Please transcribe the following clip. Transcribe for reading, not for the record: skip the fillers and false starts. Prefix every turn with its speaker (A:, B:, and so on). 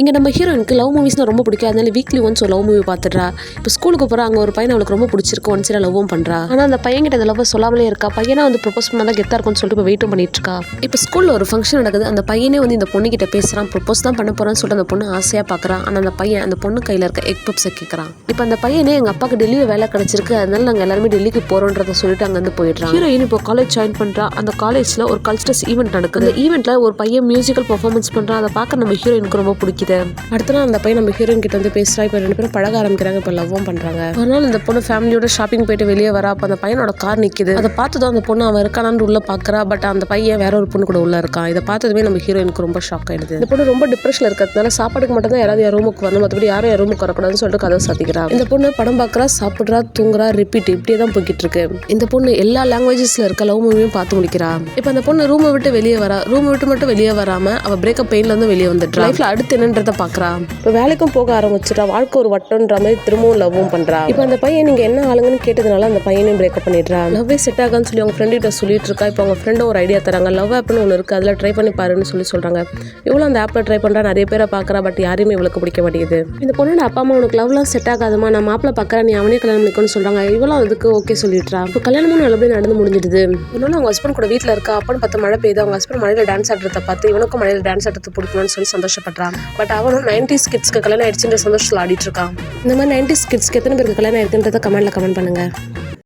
A: இங்கே நம்ம ஹீரோயினுக்கு லவ் மூவிஸ்னால் ரொம்ப பிடிக்கும். அதனால வீக்லி ஒன்ஸ் ஒரு லவ் மூவி பார்த்துட்றா. இப்போ ஸ்கூலுக்கு போகிறா, அங்கே ஒரு பையன் அவளுக்கு ரொம்ப பிடிச்சிருக்கு. ஒன்ஸ் லவ்வும் பண்ணுறா. ஆனால் அந்த பையன்கிட்ட அந்த லவ் சொல்லாமலே இருக்கா. பையனை வந்து ப்ரொபோஸ் பண்ணால் கெத்தாக இருக்கும்னு சொல்லிட்டு இப்போ வெயிட்டும் பண்ணிட்டு இருக்கா. இப்போ ஸ்கூலில் ஒரு ஃபங்க்ஷன் நடக்குது. அந்த பையனே வந்து இந்த பொண்ணுகிட்ட பேசுகிறான். ப்ரொபோஸ் தான் பண்ண போகிறான்னு சொல்லிட்டு அந்த பொண்ணு ஆசையாக பார்க்குறான். ஆனால் அந்த பையன் அந்த பொண்ணு கையில் இருக்க எக் பப்ஸை கேட்குறான். இப்போ அந்த பையனே எங்கள் அப்பாவுக்கு டெல்லியில் வேலை கிடச்சிருக்கு, அதனால நாங்கள் எல்லாருமே டெல்லிக்கு போகிறோன்றதை சொல்லிட்டு அங்கேருந்து போயிடுறான். ஹீரோயின் இப்போ காலேஜ் ஜாயின் பண்ணுறா. அந்த காலேஜில் ஒரு கல்ச்சரல்ஸ் ஈவெண்ட் நடக்குது. அந்த ஈவெண்ட்டில் ஒரு பையன் மியூசிக்கல் பர்ஃபார்மன்ஸ் பண்ணுறான். அதை பார்க்க நம்ம ஹீரோயினுக்கு ரொம்ப பிடிக்குது. அடுத்த நாள் அந்த பையன் நம்ம ஹீரோயின் கிட்ட வந்து பேசுறா. இப்போ 2 பேரும் பழக ஆரம்பிக்கிறாங்க. இப்போ லவ்வும் பண்றாங்க. ஒரு நாள் இந்த பொண்ணு ஃபேமிலியோட ஷாப்பிங் போயிட்டு வெளியே வரா. அப்போ அந்த பையனோட கார் நிக்குது. அதை பார்த்ததும் அந்த பொண்ணு அவன் இருக்கானான்னு உள்ள பாக்குறா. பட் அந்த பையன் வேற ஒரு பொண்ணு கூட உள்ள இருக்கான். இதை பார்த்ததுமே நம்ம ஹீரோயினுக்கு ரொம்ப ஷாக் ஆயிடுது. இந்த பொண்ணு ரொம்ப டிப்ரெஷன்ல இருக்கிறதுனால சாப்பாடுக்கு மட்டும் தான் யாராவது ரூமுக்கு வரணும், மற்றபடி யாரும் ரூமுக்கு வரக்கூடாதுன்னு சொல்லிட்டு கதை சாத்திக்கிறா. இந்த பொண்ணு படம் பார்க்கறா, சாப்பிட்றா, தூங்குறா, ரிப்பீட் இப்படியே தான் போய்கிட்டு இருக்கு. இந்த பொண்ணு எல்லா லாங்குவேஜஸ்ல இருக்க லவ் மூவியும் பார்த்து முடிக்கிறா. இப்போ அந்த பொண்ணு ரூமை விட்டு வெளியே வரா. ரூமை விட்டு மட்டும் வெளியே வராம அவ பிரேக்கப் பெயின்ல இருந்து வெளியே வந்துட்டு லைஃப்ல அடுத்து என்னன்றதை பாக்குறா. இப்போ வேலைக்கும் போக ஆரம்பிச்சிட்டா. வாழ்க்கை ஒரு வட்டம்ன்ற மாதிரி திரும்பவும் லவ்வும் பண்றா. இப்போ அந்த பையன் நீங்க என்ன ஆளுங்கன்னு கேட்டதுனால அந்த பையனையும் பிரேக்கப் பண்ணிடுறா. லவ்வே செட் ஆகான்னு சொல்லி அவங்க ஃப்ரெண்ட் கிட்ட சொல்லிட்டு இருக்கா. இப்போ அவங்க ஃப்ரெண்டும் ஒரு ஐடியா தராங்க. லவ் ஆப்னு ஒன்று இருக்கு, அதில் ட்ரை பண்ணி பாருன்னு சொல்றாங்க. இவ்வளோ அந்த ஆப்ல ட்ரை பண்றா. நிறைய பேரை பாக்குறா. பட் யாரையுமே இவளுக்கு பிடிக்க மாட்டேங்குது. இந்த பொண்ணோட அப்பா அம்மா உனக்கு லவ்லாம் செட் ஆகாதுமா, நான் மாப்பிள்ள பாக்குறேன், நீ அவனே கல்யாணம் பண்ணிக்கணும்னு சொல்றாங்க. இவ்வளோ அதுக்கு ஓகே சொல்லிடுறா. இப்போ கல்யாணமும் நல்லபடியாக நடந்து முடிஞ்சிடுது. ஒன்னு அவங்க ஹஸ்பண்ட் கூட வீட்டில் இருக்கா. அப்பன்னு பார்த்து மழை பெய்யுது. அவங்க ஹஸ்பண்ட் மழையில டான்ஸ் ஆடுறத பார்த்து இவனுக்கும் மழையில டான்ஸ் ஆடுறது பிடிக்கணும்னு சொல்லி சந்தோஷப்படுறான். பட் அவனும் 90s கிட்ஸ்க்கு கல்யாணம் ஆயிடுச்சுன்ற சந்தோஷத்தில் ஆடிட்டு இருக்கான். இந்த மாதிரி 90s கிட்ஸ்க்கு எத்தனை பேருக்கு கல்யாணம் ஆயிருக்குன்றத கமெண்ட்ல கமெண்ட் பண்ணுங்க.